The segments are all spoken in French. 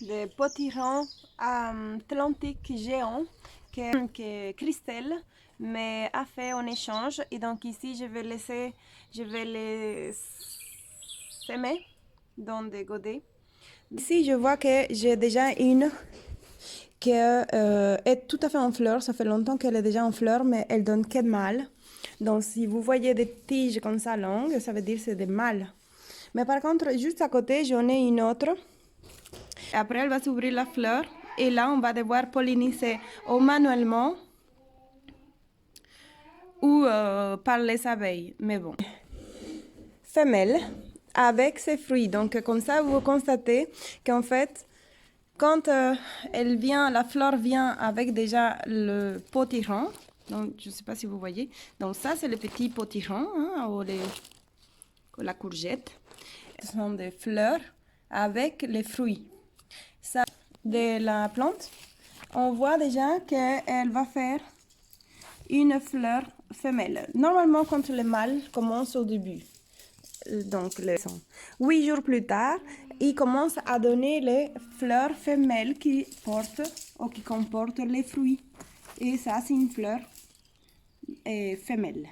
de potiron atlantique géant que Christelle m'a fait en échange. Et donc ici, je vais les semer dans des godets. Ici, je vois que j'ai déjà une qui est tout à fait en fleurs. Ça fait longtemps qu'elle est déjà en fleurs, mais elle donne que mâles. Donc, si vous voyez des tiges comme ça longues, ça veut dire que c'est des mâles. Mais par contre, juste à côté, j'en ai une autre. Après, elle va s'ouvrir la fleur. Et là, on va devoir polliniser ou manuellement ou par les abeilles. Mais bon. Femelle avec ses fruits. Donc, comme ça, vous constatez qu'en fait, quand la fleur vient avec déjà le potiron. Donc, je ne sais pas si vous voyez. Donc, ça, c'est le petit potiron, hein, ou la courgette. Ce sont des fleurs avec les fruits. Ça, de la plante, on voit déjà qu'elle va faire une fleur femelle. Normalement, quand le mâle commence au début, donc 8 jours plus tard, il commence à donner les fleurs femelles qui portent ou qui comportent les fruits. Et ça, c'est une fleur femelle.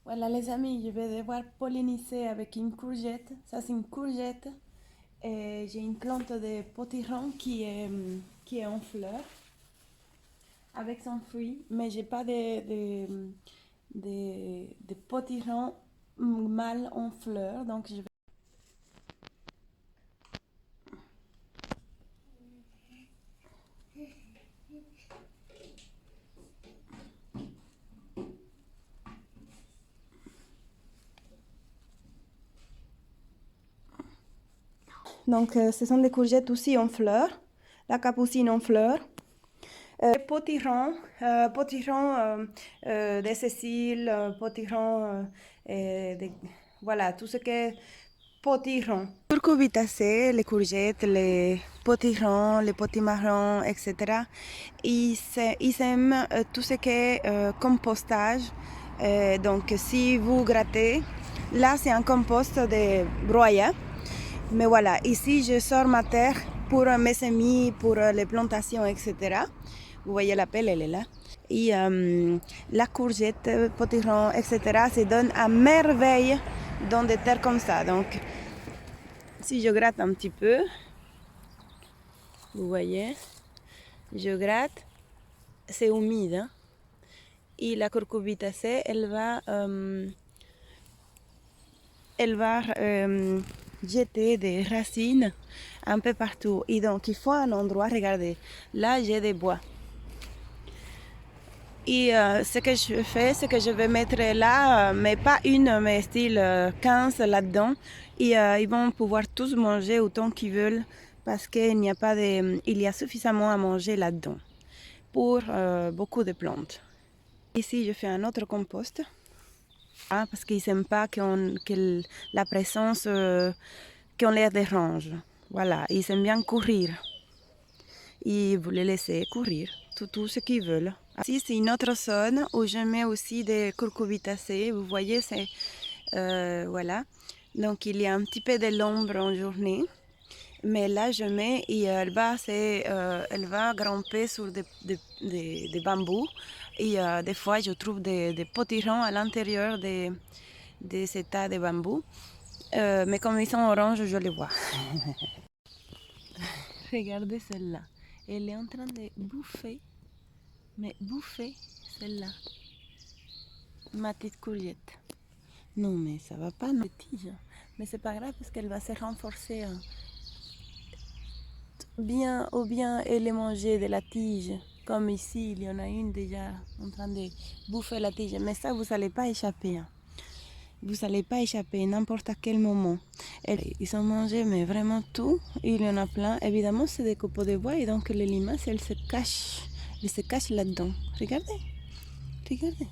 Voilà les amis, je vais devoir polliniser avec une courgette. Ça, c'est une courgette. J'ai une plante de potiron qui est en fleur avec son fruit, mais j'ai pas de potiron mâle en fleur, donc je vais... Donc, ce sont des courgettes aussi en fleurs, la capucine en fleurs. Potiron, de Cécile, potiron, voilà, tout ce qui est potiron. Cucurbitacées, les courgettes, les potirons, les potimarrons, etc. Ils aiment tout ce qui est compostage. Donc, si vous grattez, là, c'est un compost de broyat. Mais voilà, ici, je sors ma terre pour mes semis, pour les plantations, etc. Vous voyez la pelle, elle est là. Et la courgette, potiron, etc. se donne à merveille dans des terres comme ça. Donc, si je gratte un petit peu, vous voyez, je gratte, c'est humide. Hein? Et la cucurbitacée, elle va jeter des racines un peu partout. Et donc, il faut un endroit, regardez, là, j'ai des bois. Et ce que je fais, c'est que je vais mettre là, mais pas une, mais style 15 là-dedans. Et ils vont pouvoir tous manger autant qu'ils veulent parce qu'il y a suffisamment à manger là-dedans pour beaucoup de plantes. Ici, je fais un autre compost parce qu'ils n'aiment pas que la présence, qu'on les dérange. Voilà, ils aiment bien courir. Et vous les laissez courir tout ce qu'ils veulent. Ici, c'est une autre zone où je mets aussi des cucurbitacées. Vous voyez, c'est voilà. Donc, il y a un petit peu de l'ombre en journée. Mais là, je mets et elle va grimper sur des bambous. Et des fois, je trouve des potirons à l'intérieur de ces tas de bambous. Mais comme ils sont oranges, je les vois. Regardez celle-là. Elle est en train de bouffer, mais bouffer celle-là. Ma petite courgette. Non, mais ça va pas, non. Tige. Mais c'est pas grave parce qu'elle va se renforcer. Hein. Bien ou bien elle est mangée de la tige. Comme ici, il y en a une déjà en train de bouffer la tige. Mais ça, vous n'allez pas échapper. Hein. Vous n'allez pas échapper n'importe à quel moment. Ils ont mangé, mais vraiment tout. Il y en a plein. Évidemment, c'est des copeaux de bois et donc les limaces, elles se cachent là-dedans. Regardez, regardez.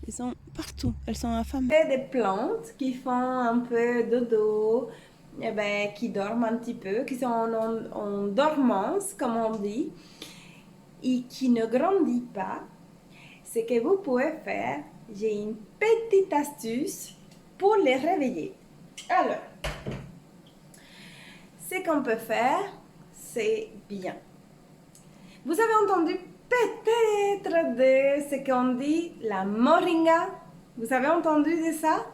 Elles sont partout. Elles sont affamées. Des plantes qui font un peu dodo, qui dorment un petit peu, qui sont en dormance, comme on dit, et qui ne grandissent pas. Ce que vous pouvez faire, j'ai une petite astuce pour les réveiller. Alors, ce qu'on peut faire, c'est bien. Vous avez entendu peut-être de ce qu'on dit la moringa? Vous avez entendu de ça?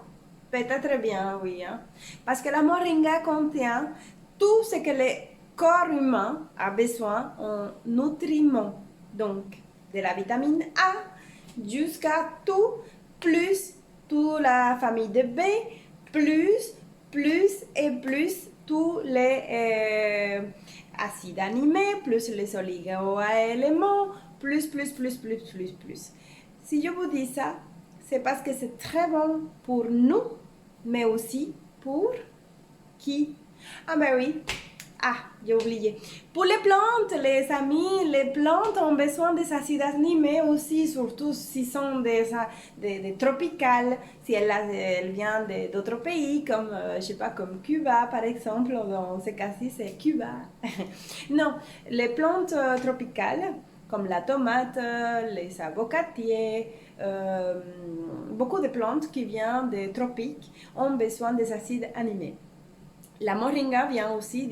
Peut-être bien, oui. Hein? Parce que la moringa contient tout ce que le corps humain a besoin en nutriments. Donc, de la vitamine A jusqu'à tout, plus toute la famille de B, plus et plus tous les acides aminés, plus les oligo-éléments, plus. Si je vous dis ça, c'est parce que c'est très bon pour nous, mais aussi pour qui? Ah ben oui, ah, j'ai oublié. Pour les plantes, les amis, les plantes ont besoin des acides aminés aussi, surtout si sont des tropicales, si elles viennent d'autres pays, comme, je sais pas, comme Cuba, par exemple. Dans ce cas-ci, c'est Cuba. Non, les plantes tropicales, comme la tomate, les avocatiers, beaucoup de plantes qui viennent des tropiques ont besoin des acides aminés. La moringa vient aussi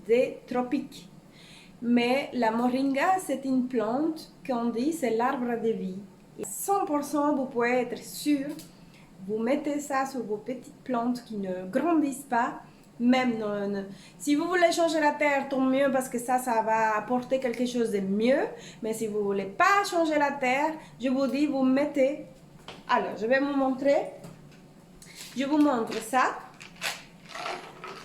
des tropiques. Mais la moringa, c'est une plante qu'on dit c'est l'arbre de vie. Et 100%, vous pouvez être sûr, vous mettez ça sur vos petites plantes qui ne grandissent pas. Même si vous voulez changer la terre, tant mieux parce que ça va apporter quelque chose de mieux. Mais si vous ne voulez pas changer la terre, je vous dis, vous mettez. Alors, je vais vous montrer. Je vous montre ça.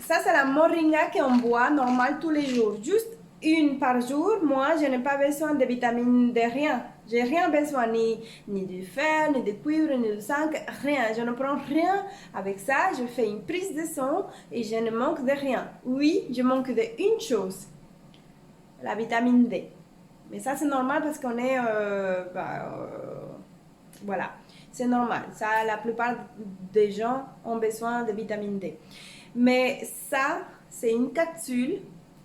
Ça, c'est la moringa qu'on boit normal tous les jours. Juste une par jour. Moi, je n'ai pas besoin de vitamines, de rien. J'ai rien besoin, ni du fer, ni du cuivre, ni du zinc, rien. Je ne prends rien. Avec ça, je fais une prise de sang et je ne manque de rien. Oui, je manque d'une chose, la vitamine D. Mais ça, c'est normal parce qu'on est... voilà, c'est normal. Ça, la plupart des gens ont besoin de vitamine D. Mais ça, c'est une capsule,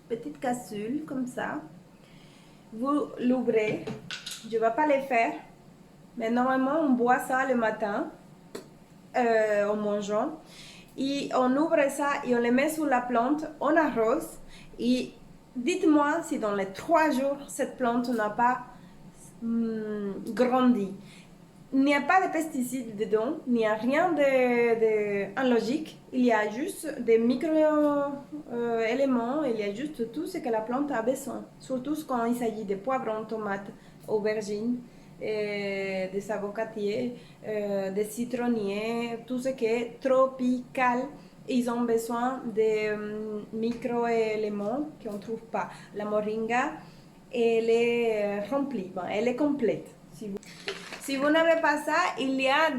petite capsule comme ça. Vous l'ouvrez. Je ne vais pas le faire. Mais normalement, on boit ça le matin en mangeant. Et on ouvre ça et on le met sur la plante, on arrose. Et dites-moi si dans les 3 jours, cette plante n'a pas grandi. Il n'y a pas de pesticides dedans, il n'y a rien de logique. Il y a juste des micro-éléments, il y a juste tout ce que la plante a besoin. Surtout quand il s'agit de poivrons, tomates, aubergines, des avocatiers, des citronniers, tout ce qui est tropical. Ils ont besoin de micro-éléments qu'on ne trouve pas. La moringa, elle est remplie, elle est complète. Si vous n'avez pas ça, il y a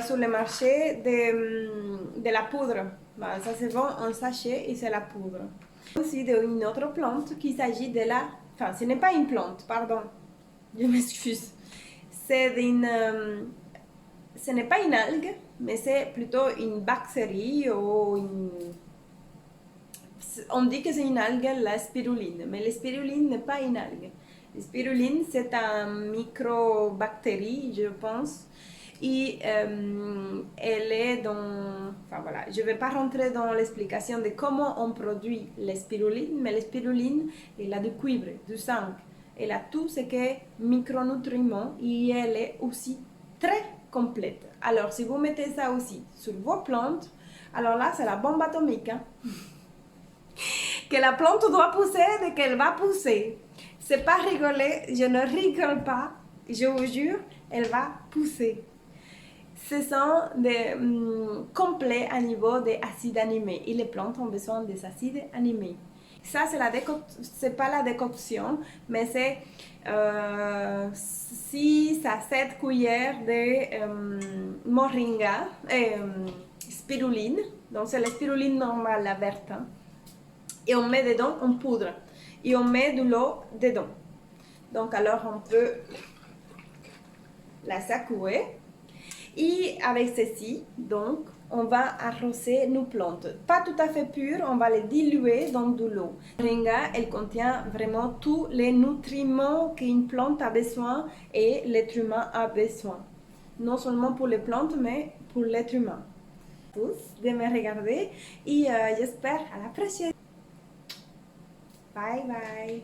sur le marché de la poudre. Ça se vend en sachet et c'est la poudre. Aussi d'une autre plante qu'il s'agit de la... Enfin, ce n'est pas une plante, pardon. Je m'excuse. Ce n'est pas une algue, mais c'est plutôt une bactérie ou une... On dit que c'est une algue, la spiruline. Mais la spiruline n'est pas une algue. La spiruline, c'est une microbactérie, je pense. Et elle est dans... Enfin voilà, je ne vais pas rentrer dans l'explication de comment on produit la spiruline, mais la spiruline, elle a du cuivre, du zinc. Elle a tout ce qui est micronutriments et elle est aussi très complète. Alors, si vous mettez ça aussi sur vos plantes, alors là, c'est la bombe atomique. Hein? Que la plante doit pousser dès qu'elle va pousser. C'est pas rigoler, je ne rigole pas, je vous jure, elle va pousser. Ce sont des complets à niveau des acides aminés et les plantes ont besoin des acides aminés. Ça, c'est pas la décoction, mais c'est 6 à 7 cuillères de moringa, spiruline. Donc, c'est la spiruline normale, la verte. Hein. Et on met dedans en poudre. Et on met de l'eau dedans. Donc, alors, on peut la secouer. Et avec ceci, donc, on va arroser nos plantes. Pas tout à fait pures, on va les diluer dans de l'eau. La moringa, elle contient vraiment tous les nutriments qu'une plante a besoin et l'être humain a besoin. Non seulement pour les plantes, mais pour l'être humain. Tous de me regarder et j'espère à la prochaine. Bye bye.